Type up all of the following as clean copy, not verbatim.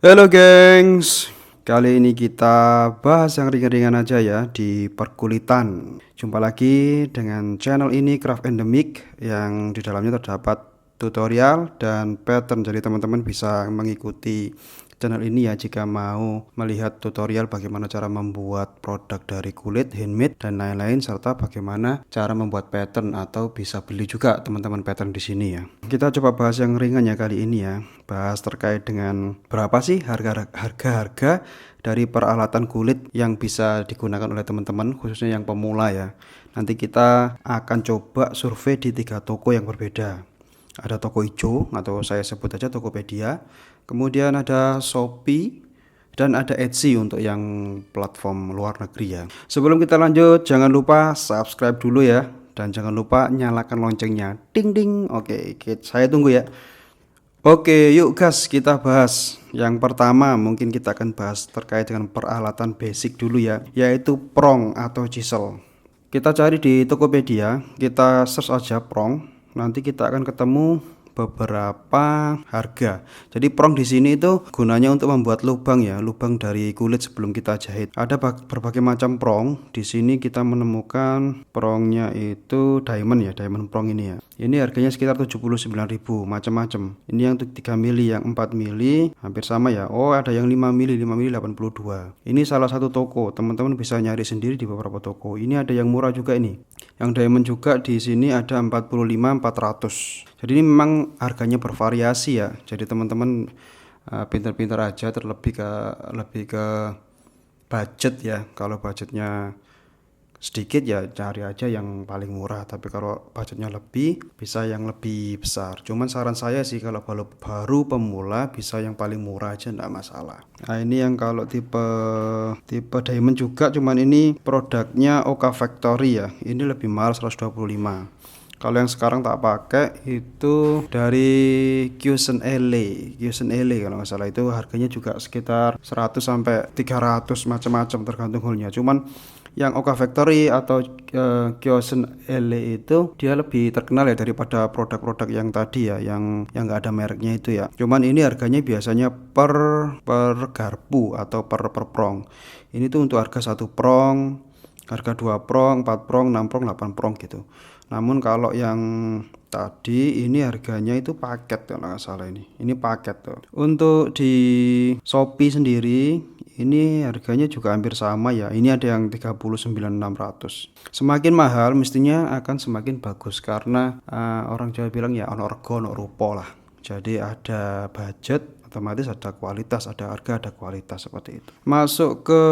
Halo gengs, kali ini kita bahas yang ringan-ringan aja ya di perkulitan. Jumpa lagi dengan channel ini Craft Endemic yang di dalamnya terdapat tutorial dan pattern. Jadi teman-teman bisa mengikuti channel ini ya jika mau melihat tutorial bagaimana cara membuat produk dari kulit, handmade dan lain-lain, serta bagaimana cara membuat pattern, atau bisa beli juga teman-teman pattern di sini ya. Kita coba bahas yang ringan ya kali ini ya. Bahas terkait dengan berapa sih harga-harga dari peralatan kulit yang bisa digunakan oleh teman-teman, khususnya yang pemula ya. Nanti kita akan coba survei di 3 toko yang berbeda. Ada toko hijau atau saya sebut aja Tokopedia, kemudian ada Shopee, dan ada Etsy untuk yang platform luar negeri ya. Sebelum kita lanjut, jangan lupa subscribe dulu ya, dan jangan lupa nyalakan loncengnya, ding ding. Oke, saya tunggu ya. Oke, yuk gas, kita bahas. Yang pertama mungkin kita akan bahas terkait dengan peralatan basic dulu ya, yaitu prong atau chisel. Kita cari di Tokopedia, kita search aja prong, nanti kita akan ketemu beberapa harga. Jadi prong di sini itu gunanya untuk membuat lubang ya, lubang dari kulit sebelum kita jahit. Ada berbagai macam prong. Di sini kita menemukan prongnya itu diamond ya, diamond prong ini ya. Ini harganya sekitar 79.000, macam-macam. Ini yang 3 mili, yang 4 mili hampir sama ya. Oh, ada yang 5 mili, 5 mili 82. Ini salah satu toko. Teman-teman bisa nyari sendiri di beberapa toko. Ini ada yang murah juga ini. Yang diamond juga di sini ada 45-400. Jadi ini memang harganya bervariasi ya. Jadi teman-teman pintar-pintar aja, lebih ke budget ya. Kalau budgetnya sedikit ya cari aja yang paling murah, tapi kalau budgetnya lebih bisa yang lebih besar. Cuman saran saya sih kalau baru pemula bisa yang paling murah aja, enggak masalah. Nah ini yang kalau tipe diamond juga, cuman ini produknya Oka Factory ya, ini lebih mahal 125. Kalau yang sekarang tak pakai itu dari Kyusen LA kalau nggak salah, itu harganya juga sekitar 100 sampai 300 macam-macam tergantung holnya. Cuman yang Oka Factory atau Kyusen LA itu dia lebih terkenal ya daripada produk-produk yang tadi ya, yang nggak ada mereknya itu ya. Cuman ini harganya biasanya per garpu atau per prong. Ini tuh untuk harga 1 prong, harga 2 prong, 4 prong, 6 prong, 8 prong gitu. Namun kalau yang tadi ini harganya itu paket kalau nggak salah, ini paket tuh. Untuk di Shopee sendiri ini harganya juga hampir sama ya. Ini ada yang 39.600. Semakin mahal mestinya akan semakin bagus, karena orang Jawa bilang ya ono rego ono rupo lah. Jadi ada budget otomatis ada kualitas, ada harga ada kualitas, seperti itu. Masuk ke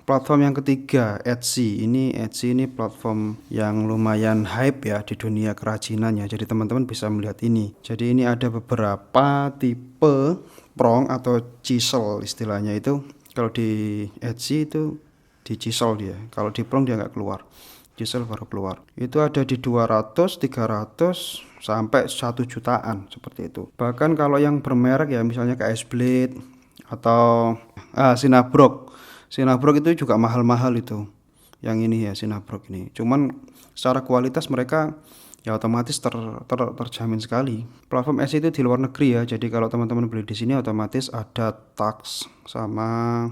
platform yang ketiga, Etsy. Etsy ini platform yang lumayan hype ya di dunia kerajinan ya. Jadi teman-teman bisa melihat ini. Jadi ini ada beberapa tipe prong atau chisel istilahnya itu. Kalau di Etsy itu di chisel dia. Kalau di prong dia nggak keluar. Chisel baru keluar. Itu ada di 200, 300 sampai 1 jutaan seperti itu. Bahkan kalau yang bermerek ya, misalnya KS Blade atau Sinabrook itu juga mahal-mahal itu. Yang ini ya Sinabrook ini. Cuman secara kualitas mereka ya otomatis terjamin sekali. Platform S itu di luar negeri ya. Jadi kalau teman-teman beli di sini otomatis ada tax sama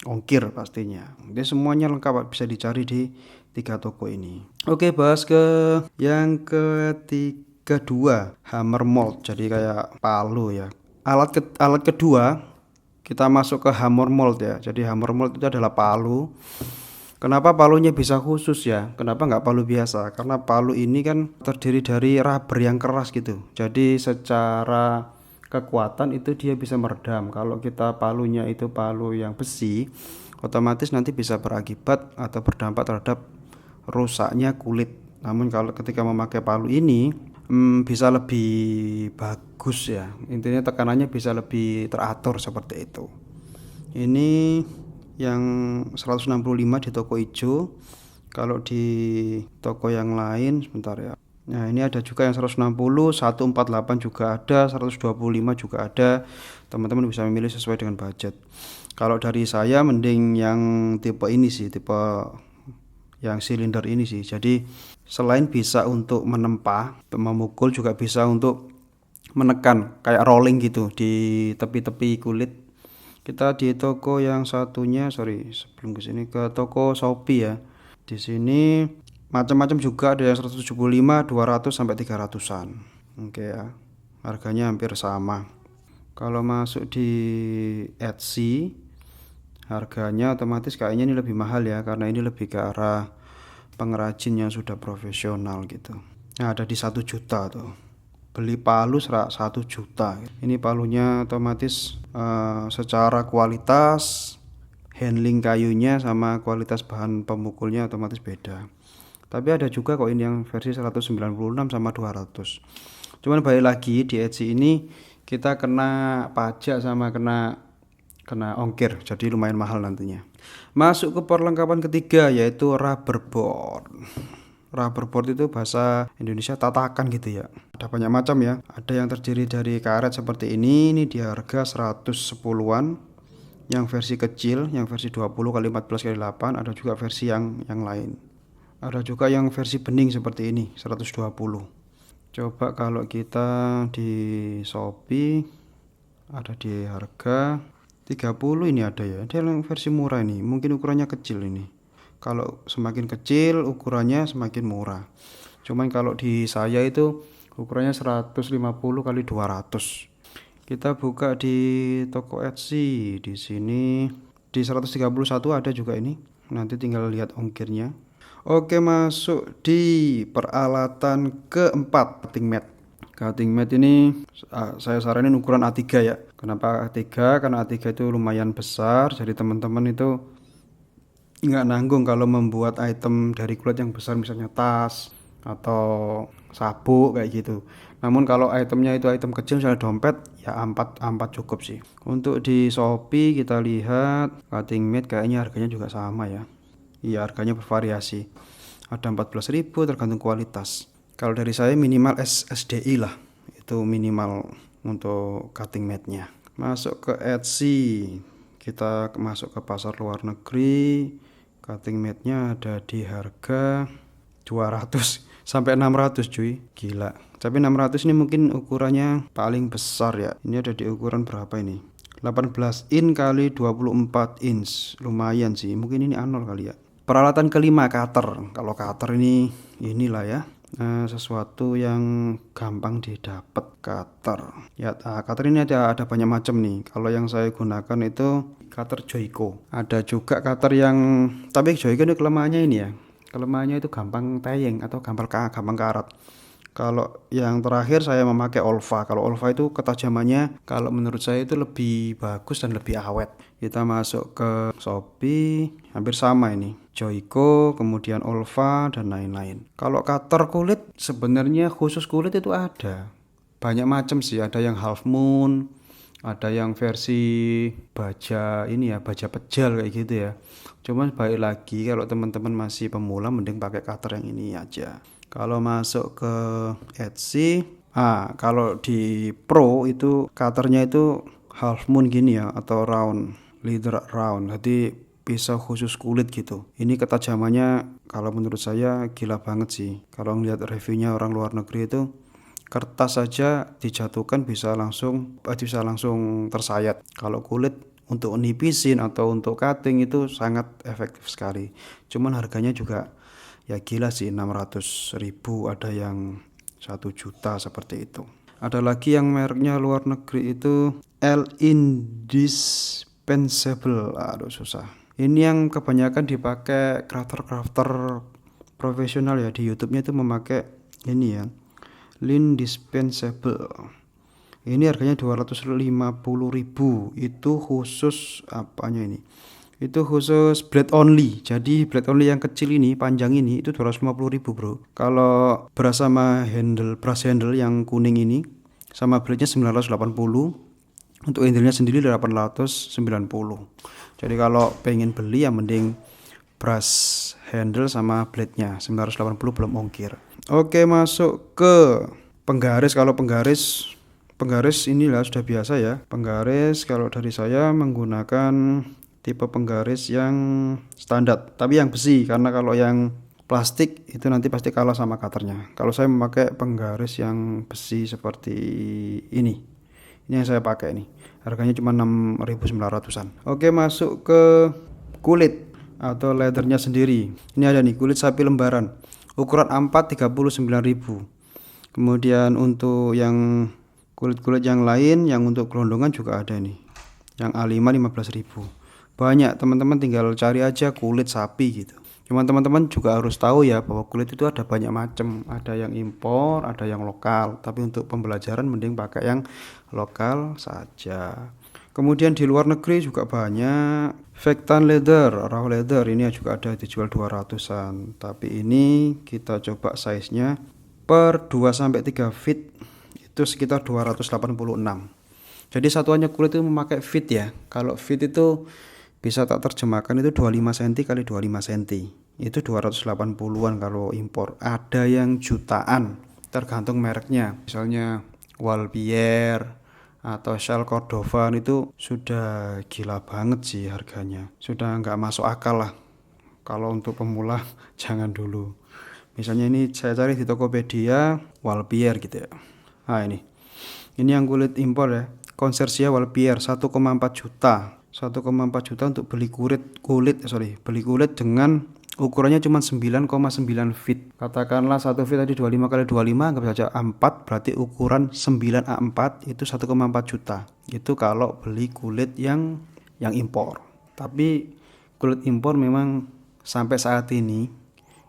ongkir pastinya. Jadi semuanya lengkap, bisa dicari di 3 toko ini. Oke, bahas ke yang kedua, hammer mold. Jadi kayak palu ya. Alat kedua kita masuk ke hammer mold ya. Jadi hammer mold itu adalah palu. Kenapa palunya bisa khusus ya? Kenapa nggak palu biasa? Karena palu ini kan terdiri dari rubber yang keras gitu. Jadi secara kekuatan itu dia bisa meredam. Kalau kita palunya itu palu yang besi, otomatis nanti bisa berakibat atau berdampak terhadap rusaknya kulit. Namun kalau ketika memakai palu ini bisa lebih bagus ya, intinya tekanannya bisa lebih teratur seperti itu. Ini yang 165 di toko hijau. Kalau di toko yang lain sebentar ya. Nah ini ada juga yang 160, 148 juga ada, 125 juga ada. Teman-teman bisa memilih sesuai dengan budget. Kalau dari saya mending yang tipe ini sih, tipe yang silinder ini sih. Jadi selain bisa untuk menempa, memukul, juga bisa untuk menekan kayak rolling gitu di tepi-tepi kulit. Kita di toko yang satunya, sebelum ke sini ke toko Shopee ya. Di sini macam-macam juga, ada yang 175, 200 sampai 300-an. Oke ya. Harganya hampir sama. Kalau masuk di Etsy, harganya otomatis kayaknya ini lebih mahal ya, karena ini lebih ke arah pengrajin yang sudah profesional gitu. Nah, ada di 1 juta tuh. Beli palu 1 juta. Ini palunya otomatis secara kualitas, handling kayunya sama kualitas bahan pemukulnya otomatis beda. Tapi ada juga kok ini yang versi 196 sama 200. Cuman balik lagi di Etsy ini kita kena pajak sama kena ongkir, jadi lumayan mahal nantinya. Masuk ke perlengkapan ketiga yaitu rubberboard. Rubberboard itu bahasa Indonesia tatakan gitu ya. Ada banyak macam ya. Ada yang terdiri dari karet seperti ini di harga 110-an. Yang versi kecil, yang versi 20 kali 14 kali 8, ada juga versi yang lain. Ada juga yang versi bening seperti ini, 120. Coba kalau kita di Shopee ada di harga 30 ini ada ya. Dia yang versi murah ini, mungkin ukurannya kecil ini. Kalau semakin kecil ukurannya semakin murah. Cuman kalau di saya itu ukurannya 150 kali 200. Kita buka di toko Etsy. Di sini di 131 ada juga ini. Nanti tinggal lihat ongkirnya. Oke, masuk di peralatan keempat, cutting mat. Cutting mat ini saya saranin ukuran A3 ya. Kenapa A3? Karena A3 itu lumayan besar, jadi teman-teman itu nggak nanggung kalau membuat item dari kulit yang besar, misalnya tas atau sabuk kayak gitu. Namun kalau itemnya itu item kecil, misalnya dompet, ya A4 cukup sih. Untuk di Shopee kita lihat cutting mat kayaknya harganya juga sama ya. Iya, harganya bervariasi. Ada 14.000 tergantung kualitas. Kalau dari saya minimal SDI lah. Itu minimal untuk cutting matnya. Masuk ke Etsy. Kita masuk ke pasar luar negeri. Cutting matnya ada di harga 200 sampai 600 cuy. Gila. Tapi 600 ini mungkin ukurannya paling besar ya. Ini ada di ukuran berapa ini? 18 in kali 24 inch. Lumayan sih. Mungkin ini anol kali ya. Peralatan kelima, cutter. Kalau cutter ini inilah ya, sesuatu yang gampang didapat, cutter. Ya, cutter ini ada banyak macam nih. Kalau yang saya gunakan itu cutter Joico. Ada juga cutter yang, tapi Joico ini kelemahannya ini ya. Kelemahannya itu gampang tayeng atau gampang karat. Kalau yang terakhir saya memakai Olfa. Kalau Olfa itu ketajamannya kalau menurut saya itu lebih bagus dan lebih awet. Kita masuk ke Shopee, hampir sama ini. Joico, kemudian Olfa dan lain-lain. Kalau cutter kulit sebenarnya khusus kulit itu ada. Banyak macam sih, ada yang half moon, ada yang versi baja ini ya, baja pejal kayak gitu ya. Cuman balik lagi kalau teman-teman masih pemula mending pakai cutter yang ini aja. Kalau masuk ke Etsy, kalau di Pro itu cutternya itu half moon gini ya, atau round, leader round. Jadi pisau khusus kulit gitu. Ini ketajamannya kalau menurut saya gila banget sih. Kalau ngeliat reviewnya orang luar negeri itu, kertas saja dijatuhkan bisa langsung tersayat. Kalau kulit untuk nipisin atau untuk cutting itu sangat efektif sekali. Cuman harganya juga ya gila sih, 600.000, ada yang 1 juta seperti itu. Ada lagi yang mereknya luar negeri itu L Indispensable. Aduh susah. Ini yang kebanyakan dipakai crafter profesional ya, di YouTube-nya itu memakai ini ya. Indispensable. Ini harganya 250.000. Itu khusus apanya ini? Itu khusus blade only. Jadi blade only yang kecil ini, panjang ini itu 250.000 bro. Kalau beras sama brush handle yang kuning ini sama blade nya 980. Untuk handle nya sendiri 890. Jadi kalau pengen beli ya mending brush handle sama blade nya 980 belum ongkir. Oke, masuk ke penggaris. Kalau penggaris inilah sudah biasa ya. Penggaris kalau dari saya menggunakan tipe penggaris yang standar, tapi yang besi, karena kalau yang plastik itu nanti pasti kalah sama cutternya. Kalau saya memakai penggaris yang besi seperti ini yang saya pakai nih. Harganya cuma 6.900-an. Oke, masuk ke kulit atau leathernya sendiri. Ini ada nih kulit sapi lembaran. Ukuran A4 39.000. Kemudian untuk yang kulit-kulit yang lain yang untuk gelondongan juga ada nih. Yang A5 15.000. Banyak, teman-teman tinggal cari aja kulit sapi gitu. Cuman teman-teman juga harus tahu ya bahwa kulit itu ada banyak macam, ada yang impor, ada yang lokal. Tapi untuk pembelajaran mending pakai yang lokal saja. Kemudian di luar negeri juga banyak. Vectan leather, raw leather ini juga ada dijual 200-an. Tapi ini kita coba size-nya per 2 sampai 3 feet itu sekitar 286. Jadi satuannya kulit itu memakai feet ya. Kalau feet itu bisa tak terjemahkan itu 25 cm kali 25 cm. Itu 280-an kalau impor. Ada yang jutaan, tergantung mereknya. Misalnya Walbier atau Shell Cordovan itu sudah gila banget sih harganya. Sudah nggak masuk akal lah. Kalau untuk pemula jangan dulu. Misalnya ini saya cari di Tokopedia Walbier gitu ya. Nah ini yang kulit impor ya. Concercia Walbier 1,4 juta. 1,4 juta untuk beli beli kulit dengan ukurannya cuma 9,9 feet. Katakanlah 1 feet tadi 25 kali 25, anggap saja A4, berarti ukuran 9 A4 itu 1,4 juta. Itu kalau beli kulit yang impor. Tapi kulit impor memang sampai saat ini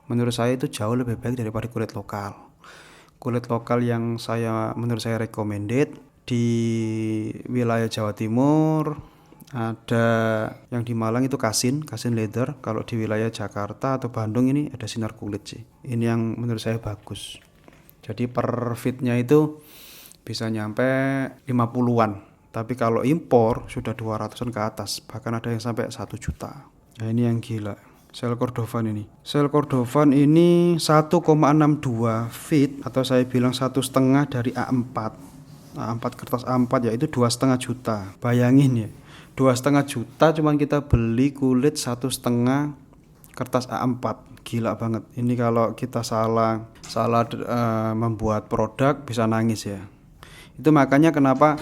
menurut saya itu jauh lebih baik daripada kulit lokal. Kulit lokal yang menurut saya recommended di wilayah Jawa Timur ada yang di Malang itu Kasin leather. Kalau di wilayah Jakarta atau Bandung ini ada Sinar Kulit sih. Ini yang menurut saya bagus. Jadi per fitnya itu bisa nyampe 50-an. Tapi kalau impor sudah 200-an ke atas. Bahkan ada yang sampai 1 juta. Nah ini yang gila. Shell Cordovan ini. Shell Cordovan ini 1,62 feet atau saya bilang 1,5 dari A4. A4 kertas A4 yaitu 2,5 juta. Bayangin ya. 2,5 juta cuman kita beli kulit 1,5 kertas A4. Gila banget. Ini kalau kita salah membuat produk bisa nangis ya. Itu makanya kenapa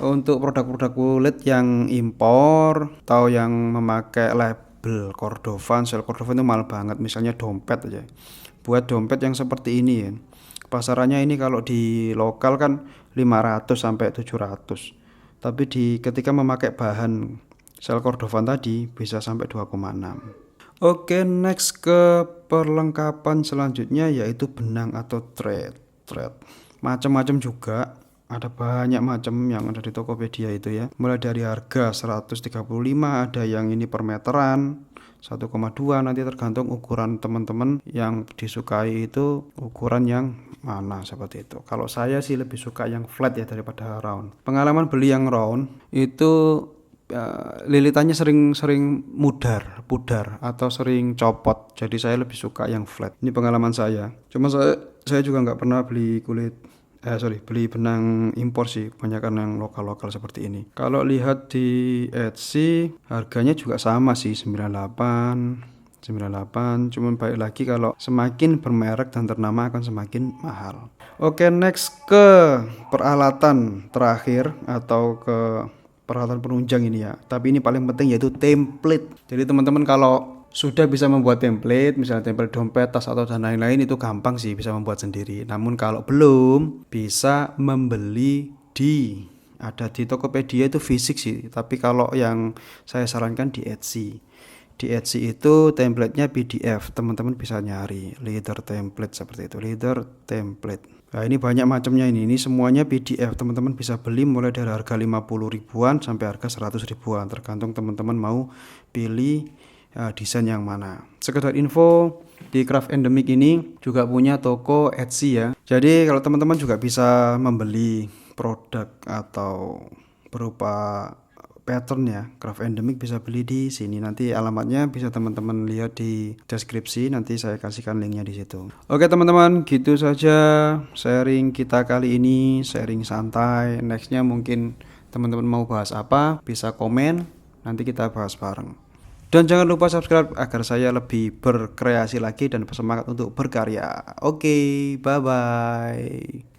untuk produk-produk kulit yang impor atau yang memakai label Cordovan, Shell Cordovan itu mahal banget. Misalnya dompet aja. Buat dompet yang seperti ini ya. Pasarannya ini kalau di lokal kan 500 sampai 700. Tapi ketika memakai bahan Shell Cordovan tadi bisa sampai 2,6. Oke, next ke perlengkapan selanjutnya yaitu benang atau thread. Macam-macam juga, ada banyak macam yang ada di Tokopedia itu ya. Mulai dari harga 135, ada yang ini per meteran 1,2, nanti tergantung ukuran teman-teman yang disukai itu ukuran yang mana seperti itu. Kalau saya sih lebih suka yang flat ya daripada round. Pengalaman beli yang round itu lilitannya sering pudar atau sering copot. Jadi saya lebih suka yang flat. Ini pengalaman saya. Cuma saya juga nggak pernah beli beli benang impor sih, kebanyakan yang lokal-lokal seperti ini. Kalau lihat di Etsy harganya juga sama sih 98, cuman balik lagi kalau semakin bermerek dan ternama akan semakin mahal. Oke, next ke peralatan terakhir atau ke peralatan penunjang ini ya. Tapi ini paling penting yaitu template. Jadi teman-teman kalau sudah bisa membuat template, misalnya template dompet, tas atau dan lain-lain itu gampang sih bisa membuat sendiri. Namun kalau belum, bisa membeli ada di Tokopedia itu fisik sih. Tapi kalau yang saya sarankan di Etsy. Di Etsy itu templatenya PDF, teman-teman bisa nyari leather template seperti itu, leather template. Nah ini banyak macamnya ini semuanya PDF, teman-teman bisa beli mulai dari harga 50 ribuan sampai harga 100 ribuan, tergantung teman-teman mau pilih desain yang mana. Sekedar info, di Craft Endemic ini juga punya toko Etsy ya. Jadi kalau teman-teman juga bisa membeli produk atau berupa pattern ya, Craft Endemic bisa beli di sini. Nanti alamatnya bisa teman-teman lihat di deskripsi, nanti saya kasihkan linknya di situ. Oke teman-teman, gitu saja sharing kita kali ini, sharing santai. Nextnya mungkin teman-teman mau bahas apa, bisa komen, nanti kita bahas bareng. Dan jangan lupa subscribe agar saya lebih berkreasi lagi dan bersemangat untuk berkarya. Oke, bye-bye.